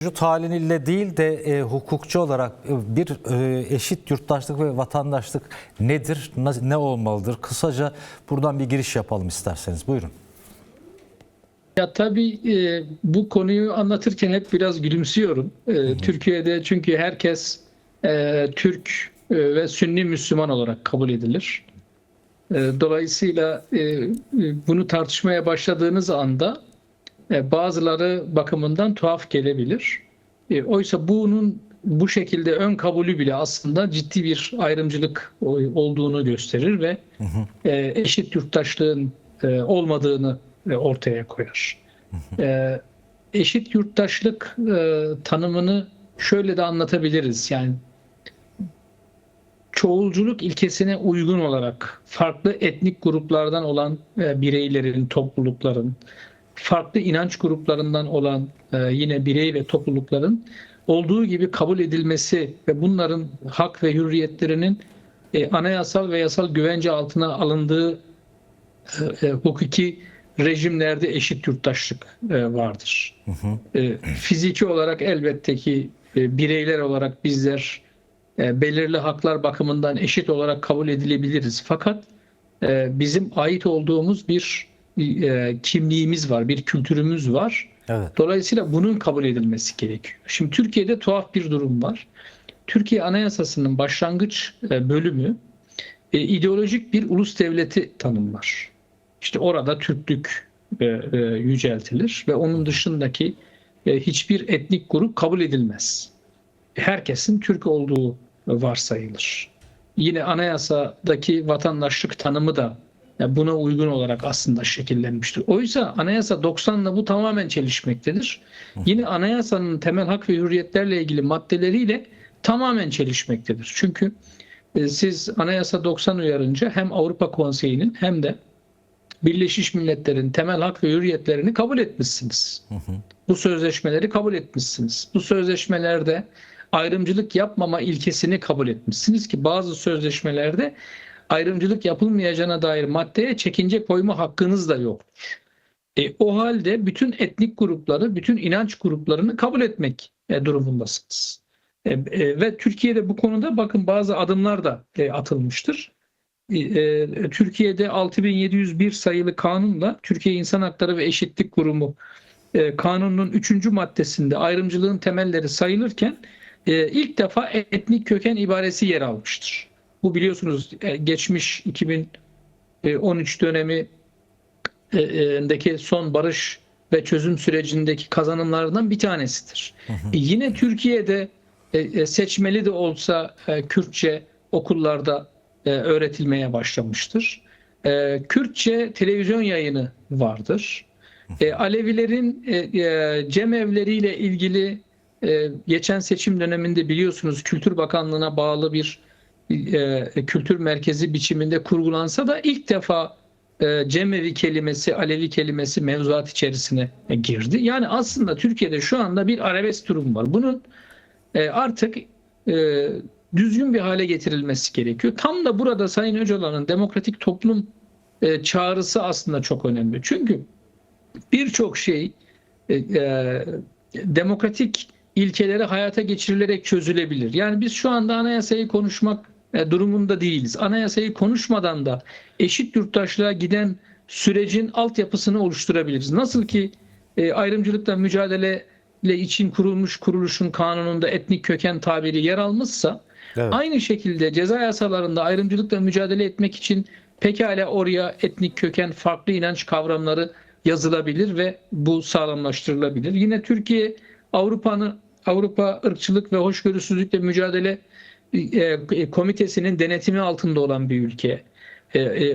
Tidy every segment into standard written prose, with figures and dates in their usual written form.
Mevcut haliniyle değil de hukukçu olarak eşit yurttaşlık ve vatandaşlık nedir, ne olmalıdır? Kısaca buradan bir giriş yapalım isterseniz. Buyurun. Ya tabii bu konuyu anlatırken hep biraz gülümsüyorum. Türkiye'de çünkü herkes Türk ve Sünni Müslüman olarak kabul edilir. Dolayısıyla bunu tartışmaya başladığınız anda bazıları bakımından tuhaf gelebilir. Oysa bunun bu şekilde ön kabulü bile aslında ciddi bir ayrımcılık olduğunu gösterir ve eşit yurttaşlığın olmadığını ortaya koyar. Eşit yurttaşlık tanımını şöyle de anlatabiliriz. Yani çoğulculuk ilkesine uygun olarak farklı etnik gruplardan olan bireylerin, toplulukların, farklı inanç gruplarından olan yine birey ve toplulukların olduğu gibi kabul edilmesi ve bunların hak ve hürriyetlerinin anayasal ve yasal güvence altına alındığı hukuki rejimlerde eşit yurttaşlık vardır. Fiziki olarak elbette ki bireyler olarak bizler belirli haklar bakımından eşit olarak kabul edilebiliriz. Fakat bizim ait olduğumuz bir kimliğimiz var, bir kültürümüz var. Evet. Dolayısıyla bunun kabul edilmesi gerekiyor. Şimdi Türkiye'de tuhaf bir durum var. Türkiye Anayasası'nın başlangıç bölümü ideolojik bir ulus devleti tanımlar. İşte orada Türklük yüceltilir ve onun dışındaki hiçbir etnik grup kabul edilmez. Herkesin Türk olduğu varsayılır. Yine anayasadaki vatandaşlık tanımı da buna uygun olarak aslında şekillenmiştir. Oysa Anayasa 90'la bu tamamen çelişmektedir. Yine anayasanın temel hak ve hürriyetlerle ilgili maddeleriyle tamamen çelişmektedir. Çünkü siz Anayasa 90 uyarınca hem Avrupa Konseyi'nin hem de Birleşmiş Milletler'in temel hak ve hürriyetlerini kabul etmişsiniz. Bu sözleşmeleri kabul etmişsiniz. Bu sözleşmelerde ayrımcılık yapmama ilkesini kabul etmişsiniz ki bazı sözleşmelerde ayrımcılık yapılmayacağına dair maddeye çekince koyma hakkınız da yoktur. O halde bütün etnik grupları, bütün inanç gruplarını kabul etmek durumundasınız. Ve Türkiye'de bu konuda bakın bazı adımlar da atılmıştır. Türkiye'de 6701 sayılı kanunla Türkiye İnsan Hakları ve Eşitlik Kurumu kanunun 3. maddesinde ayrımcılığın temelleri sayılırken ilk defa etnik köken ibaresi yer almıştır. Bu biliyorsunuz geçmiş 2013 dönemindeki son barış ve çözüm sürecindeki kazanımlardan bir tanesidir. Yine Türkiye'de seçmeli de olsa Kürtçe okullarda öğretilmeye başlamıştır. Kürtçe televizyon yayını vardır. Alevilerin cemevleriyle ilgili geçen seçim döneminde biliyorsunuz Kültür Bakanlığı'na bağlı bir kültür merkezi biçiminde kurgulansa da ilk defa cemevi kelimesi, Alevi kelimesi mevzuat içerisine girdi. Yani aslında Türkiye'de şu anda bir arabesk durum var. Bunun artık düzgün bir hale getirilmesi gerekiyor. Tam da burada Sayın Öcalan'ın demokratik toplum çağrısı aslında çok önemli. Çünkü birçok şey demokratik ilkeleri hayata geçirilerek çözülebilir. Yani biz şu anda anayasayı konuşmak durumunda değiliz. Anayasayı konuşmadan da eşit yurttaşlığa giden sürecin altyapısını oluşturabiliriz. Nasıl ki ayrımcılıkla mücadele için kurulmuş kuruluşun kanununda etnik köken tabiri yer almışsa, evet, aynı şekilde ceza yasalarında ayrımcılıkla mücadele etmek için pekala oraya etnik köken, farklı inanç kavramları yazılabilir ve bu sağlamlaştırılabilir. Yine Türkiye Avrupa Irkçılık ve Hoşgörüsüzlükle Mücadele Komitesi'nin denetimi altında olan bir ülke.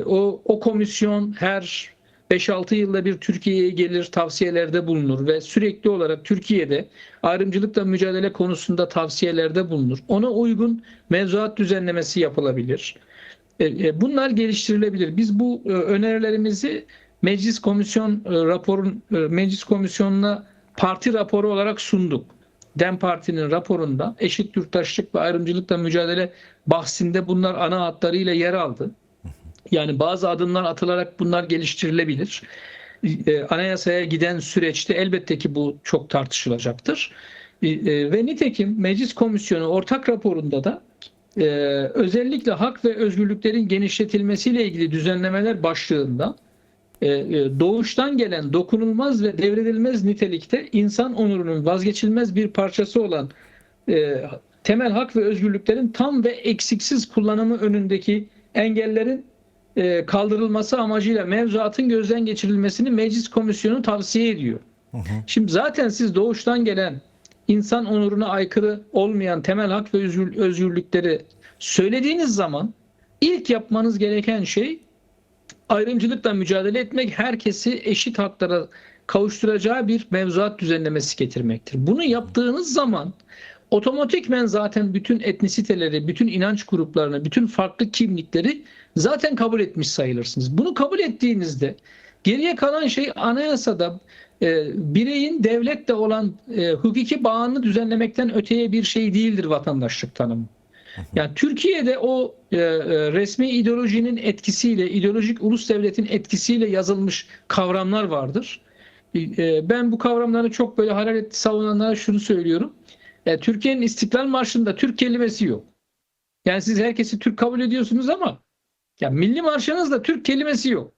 O komisyon her 5-6 yılda bir Türkiye'ye gelir, tavsiyelerde bulunur ve sürekli olarak Türkiye'de ayrımcılıkla mücadele konusunda tavsiyelerde bulunur. Ona uygun mevzuat düzenlemesi yapılabilir. Bunlar geliştirilebilir. Biz bu önerilerimizi Meclis Komisyonu'na parti raporu olarak sunduk. DEM Parti'nin raporunda eşit yurttaşlık ve ayrımcılıkla mücadele bahsinde bunlar ana hatlarıyla yer aldı. Yani bazı adımlar atılarak bunlar geliştirilebilir. Anayasaya giden süreçte elbette ki bu çok tartışılacaktır. Ve nitekim Meclis Komisyonu ortak raporunda da özellikle hak ve özgürlüklerin genişletilmesiyle ilgili düzenlemeler başlığında doğuştan gelen dokunulmaz ve devredilmez nitelikte insan onurunun vazgeçilmez bir parçası olan temel hak ve özgürlüklerin tam ve eksiksiz kullanımı önündeki engellerin kaldırılması amacıyla mevzuatın gözden geçirilmesini Meclis Komisyonu tavsiye ediyor. Şimdi zaten siz doğuştan gelen insan onuruna aykırı olmayan temel hak ve özgürlükleri söylediğiniz zaman ilk yapmanız gereken şey ayrımcılıkla mücadele etmek, herkesi eşit haklara kavuşturacağı bir mevzuat düzenlemesi getirmektir. Bunu yaptığınız zaman otomatikmen zaten bütün etnisiteleri, bütün inanç gruplarını, bütün farklı kimlikleri zaten kabul etmiş sayılırsınız. Bunu kabul ettiğinizde geriye kalan şey anayasada bireyin devletle olan hukuki bağını düzenlemekten öteye bir şey değildir vatandaşlık tanımı. Yani Türkiye'de o resmi ideolojinin etkisiyle, ideolojik ulus devletin etkisiyle yazılmış kavramlar vardır. Ben bu kavramları çok böyle hararetli savunanlara şunu söylüyorum. Türkiye'nin İstiklal Marşı'nda Türk kelimesi yok. Yani siz herkesi Türk kabul ediyorsunuz ama ya Milli Marşınızda Türk kelimesi yok.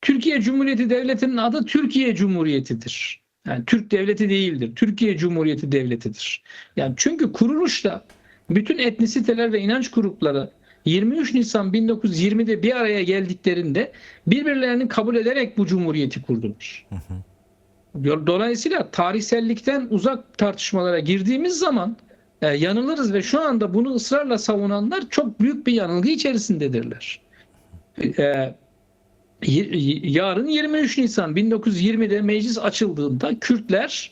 Türkiye Cumhuriyeti Devleti'nin adı Türkiye Cumhuriyeti'dir. Yani Türk Devleti değildir. Türkiye Cumhuriyeti Devleti'dir. Yani çünkü kuruluşta bütün etnisiteler ve inanç grupları 23 Nisan 1920'de bir araya geldiklerinde birbirlerini kabul ederek bu cumhuriyeti kurdular. Dolayısıyla tarihsellikten uzak tartışmalara girdiğimiz zaman yanılırız ve şu anda bunu ısrarla savunanlar çok büyük bir yanılgı içerisindedirler. Yarın 23 Nisan 1920'de meclis açıldığında Kürtler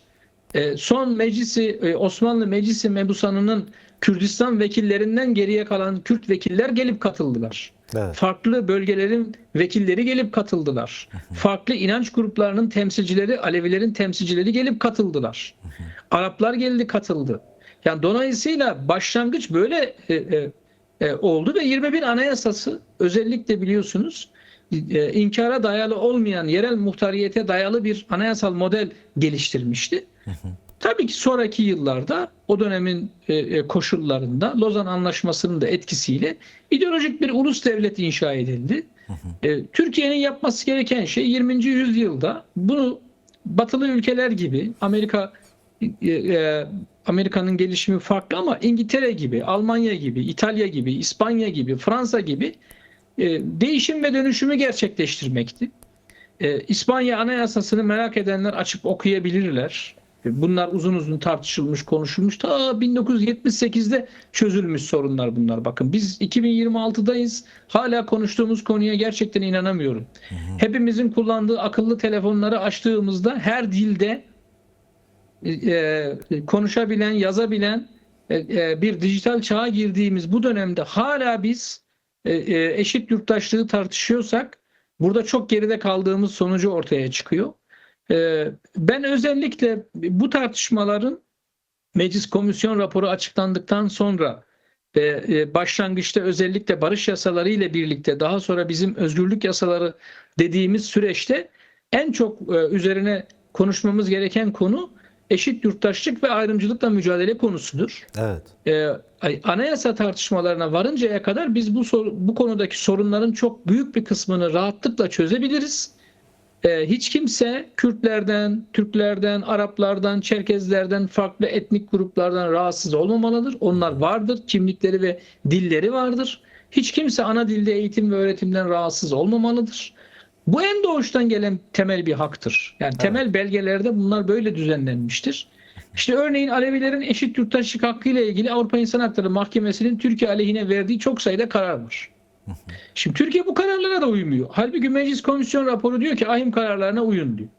son meclisi Osmanlı Meclisi Mebusanı'nın Kürdistan vekillerinden geriye kalan Kürt vekiller gelip katıldılar. Evet. Farklı bölgelerin vekilleri gelip katıldılar. Farklı inanç gruplarının temsilcileri, Alevilerin temsilcileri gelip katıldılar. Araplar geldi katıldı. Yani dolayısıyla başlangıç böyle oldu ve 21 Anayasası özellikle biliyorsunuz inkara dayalı olmayan yerel muhtariyete dayalı bir anayasal model geliştirmişti. Tabii ki sonraki yıllarda o dönemin koşullarında Lozan Anlaşması'nın da etkisiyle ideolojik bir ulus devlet inşa edildi. Türkiye'nin yapması gereken şey 20. yüzyılda bunu batılı ülkeler gibi Amerika'nın gelişimi farklı ama İngiltere gibi, Almanya gibi, İtalya gibi, İspanya gibi, Fransa gibi değişim ve dönüşümü gerçekleştirmekti. İspanya Anayasası'nı merak edenler açıp okuyabilirler. Bunlar uzun uzun tartışılmış, konuşulmuş. Ta 1978'de çözülmüş sorunlar bunlar. Bakın biz 2026'dayız. Hala konuştuğumuz konuya gerçekten inanamıyorum. Hepimizin kullandığı akıllı telefonları açtığımızda her dilde konuşabilen, yazabilen bir dijital çağa girdiğimiz bu dönemde hala biz eşit yurttaşlığı tartışıyorsak burada çok geride kaldığımız sonucu ortaya çıkıyor. Ben özellikle bu tartışmaların meclis komisyon raporu açıklandıktan sonra başlangıçta özellikle barış yasaları ile birlikte daha sonra bizim özgürlük yasaları dediğimiz süreçte en çok üzerine konuşmamız gereken konu eşit yurttaşlık ve ayrımcılıkla mücadele konusudur. Evet. Anayasa tartışmalarına varıncaya kadar biz bu konudaki sorunların çok büyük bir kısmını rahatlıkla çözebiliriz. Hiç kimse Kürtlerden, Türklerden, Araplardan, Çerkezlerden, farklı etnik gruplardan rahatsız olmamalıdır. Onlar vardır, kimlikleri ve dilleri vardır. Hiç kimse ana dilde eğitim ve öğretimden rahatsız olmamalıdır. Bu en doğuştan gelen temel bir haktır. Yani temel belgelerde bunlar böyle düzenlenmiştir. İşte örneğin Alevilerin eşit yurttaşlık hakkı ile ilgili Avrupa İnsan Hakları Mahkemesi'nin Türkiye aleyhine verdiği çok sayıda karar var. Şimdi Türkiye bu kararlara da uymuyor. Halbuki Meclis Komisyon raporu diyor ki ahim kararlarına uyun diyor.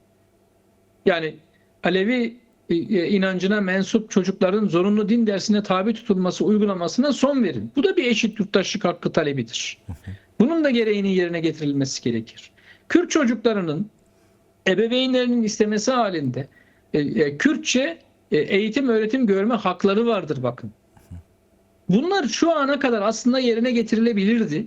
Yani Alevi inancına mensup çocukların zorunlu din dersine tabi tutulması uygulamasına son verin. Bu da bir eşit yurttaşlık hakkı talebidir. Bunun da gereğinin yerine getirilmesi gerekir. Kürt çocuklarının ebeveynlerinin istemesi halinde Kürtçe eğitim öğretim görme hakları vardır bakın. Bunlar şu ana kadar aslında yerine getirilebilirdi.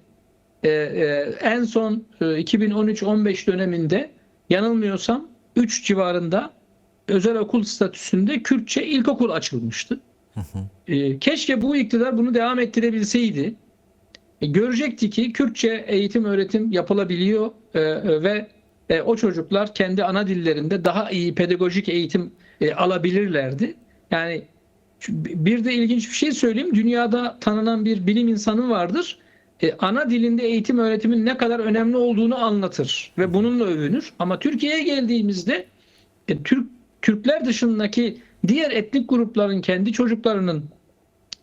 En son 2013-15 döneminde yanılmıyorsam 3 civarında özel okul statüsünde Kürtçe ilkokul açılmıştı. Keşke bu iktidar bunu devam ettirebilseydi. Görecekti ki Kürtçe eğitim öğretim yapılabiliyor ve o çocuklar kendi ana dillerinde daha iyi pedagojik eğitim alabilirlerdi. Yani bir de ilginç bir şey söyleyeyim. Dünyada tanınan bir bilim insanı vardır. Ana dilinde eğitim öğretimin ne kadar önemli olduğunu anlatır ve bununla övünür. Ama Türkiye'ye geldiğimizde Türkler dışındaki diğer etnik grupların kendi çocuklarının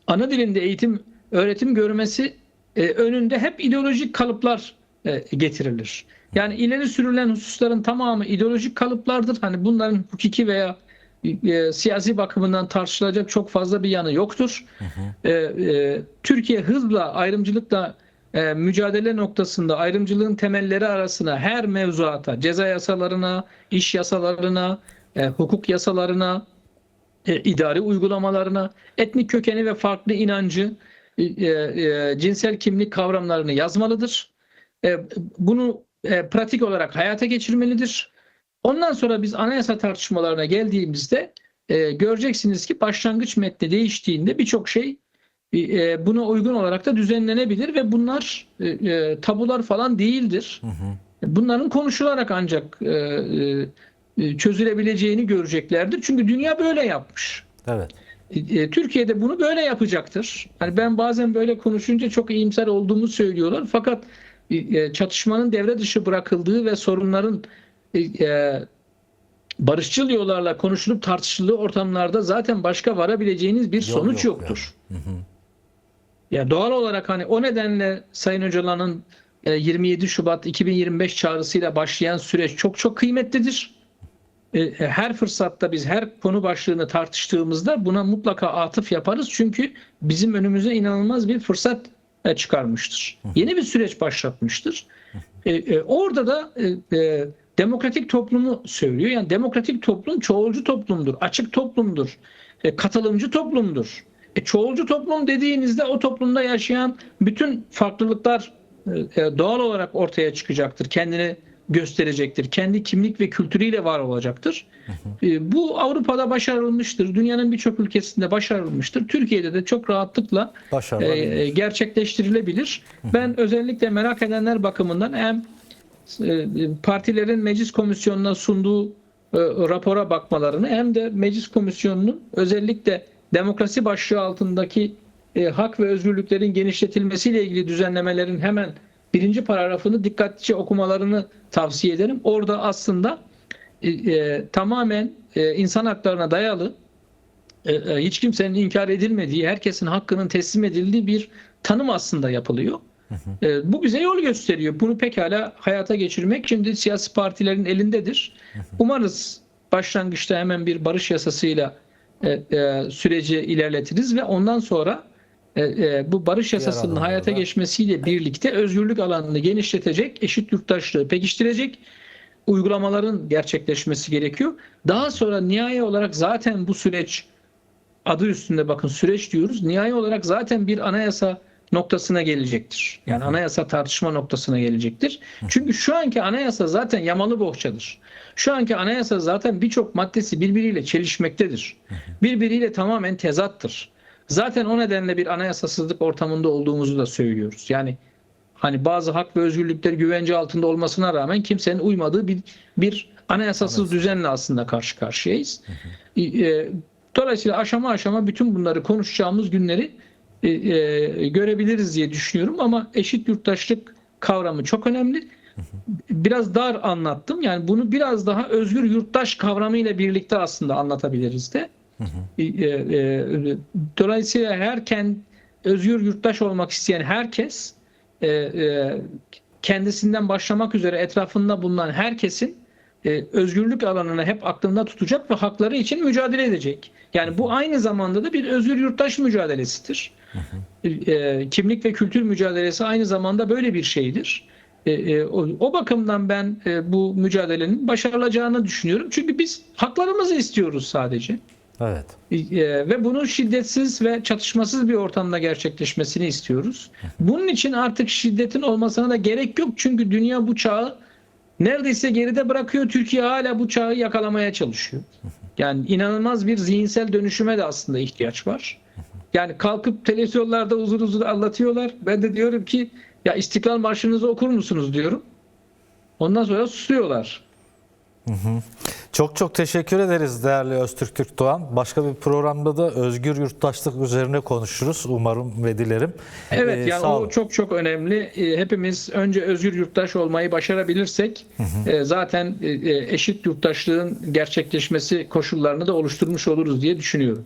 ana dilinde eğitim öğretim görmesi önünde hep ideolojik kalıplar getirilir. Yani ileri sürülen hususların tamamı ideolojik kalıplardır. Hani bunların hukuki veya siyasi bakımından tartışılacak çok fazla bir yanı yoktur. Türkiye hızla ayrımcılıkla mücadele noktasında ayrımcılığın temelleri arasına her mevzuata, ceza yasalarına, iş yasalarına, hukuk yasalarına, idari uygulamalarına, etnik kökeni ve farklı inancı, cinsel kimlik kavramlarını yazmalıdır. Bunu pratik olarak hayata geçirmelidir. Ondan sonra biz anayasa tartışmalarına geldiğimizde göreceksiniz ki başlangıç metni değiştiğinde birçok şey buna uygun olarak da düzenlenebilir ve bunlar tabular falan değildir. Bunların konuşularak ancak çözülebileceğini göreceklerdir. Çünkü dünya böyle yapmış. Evet. Türkiye'de bunu böyle yapacaktır. Hani ben bazen böyle konuşunca çok iyimser olduğumu söylüyorlar. Fakat çatışmanın devre dışı bırakıldığı ve sorunların barışçıl yollarla konuşulup tartışıldığı ortamlarda zaten başka varabileceğiniz bir sonuç yoktur. Yani. Ya doğal olarak hani o nedenle Sayın Öcalan'ın 27 Şubat 2025 çağrısıyla başlayan süreç çok çok kıymetlidir. Her fırsatta biz her konu başlığını tartıştığımızda buna mutlaka atıf yaparız. Çünkü bizim önümüze inanılmaz bir fırsat çıkarmıştır. Yeni bir süreç başlatmıştır. Orada da demokratik toplumu söylüyor. Yani demokratik toplum çoğulcu toplumdur, açık toplumdur, katılımcı toplumdur. Çoğulcu toplum dediğinizde o toplumda yaşayan bütün farklılıklar doğal olarak ortaya çıkacaktır. Kendini gösterecektir. Kendi kimlik ve kültürüyle var olacaktır. Bu Avrupa'da başarılmıştır. Dünyanın birçok ülkesinde başarılmıştır. Türkiye'de de çok rahatlıkla gerçekleştirilebilir. Ben özellikle merak edenler bakımından hem partilerin meclis komisyonuna sunduğu rapora bakmalarını hem de meclis komisyonunun özellikle demokrasi başlığı altındaki hak ve özgürlüklerin genişletilmesiyle ilgili düzenlemelerin hemen birinci paragrafını dikkatlice okumalarını tavsiye ederim. Orada aslında tamamen insan haklarına dayalı, hiç kimsenin inkar edilmediği, herkesin hakkının teslim edildiği bir tanım aslında yapılıyor. Bu bize yol gösteriyor. Bunu pekala hayata geçirmek şimdi siyasi partilerin elindedir. Umarız başlangıçta hemen bir barış yasasıyla süreci ilerletiriz ve ondan sonra bu barış yasasının hayata geçmesiyle birlikte özgürlük alanını genişletecek, eşit yurttaşlığı pekiştirecek uygulamaların gerçekleşmesi gerekiyor. Daha sonra nihai olarak zaten bu süreç, adı üstünde bakın süreç diyoruz, nihai olarak zaten bir anayasa noktasına gelecektir. Yani anayasa tartışma noktasına gelecektir. Çünkü şu anki anayasa zaten yamalı bohçadır. Şu anki anayasa zaten birçok maddesi birbiriyle çelişmektedir. Birbiriyle tamamen tezattır. Zaten o nedenle bir anayasasızlık ortamında olduğumuzu da söylüyoruz. Yani hani bazı hak ve özgürlükler güvence altında olmasına rağmen kimsenin uymadığı bir anayasasız düzenle aslında karşı karşıyayız. Dolayısıyla aşama aşama bütün bunları konuşacağımız günleri görebiliriz diye düşünüyorum ama eşit yurttaşlık kavramı çok önemli. Biraz dar anlattım. Yani bunu biraz daha özgür yurttaş kavramıyla birlikte aslında anlatabiliriz de. Dolayısıyla özgür yurttaş olmak isteyen herkes kendisinden başlamak üzere etrafında bulunan herkesin özgürlük alanını hep aklında tutacak ve hakları için mücadele edecek. Yani bu aynı zamanda da bir özgür yurttaş mücadelesidir. Kimlik ve kültür mücadelesi aynı zamanda böyle bir şeydir. O bakımdan ben bu mücadelenin başarılacağını düşünüyorum. Çünkü biz haklarımızı istiyoruz sadece. Evet. Ve bunun şiddetsiz ve çatışmasız bir ortamda gerçekleşmesini istiyoruz. Bunun için artık şiddetin olmasına da gerek yok. Çünkü dünya bu çağı neredeyse geride bırakıyor. Türkiye hala bu çağı yakalamaya çalışıyor. Yani inanılmaz bir zihinsel dönüşüme de aslında ihtiyaç var. Yani kalkıp televizyonlarda uzun uzun anlatıyorlar. Ben de diyorum ki ya İstiklal Marşı'nızı okur musunuz diyorum. Ondan sonra susuyorlar. Çok çok teşekkür ederiz değerli Öztürk Türkdoğan. Başka bir programda da özgür yurttaşlık üzerine konuşuruz umarım ve dilerim. Evet, yani sağ o olun. çok çok önemli. Hepimiz önce özgür yurttaş olmayı başarabilirsek zaten eşit yurttaşlığın gerçekleşmesi koşullarını da oluşturmuş oluruz diye düşünüyorum.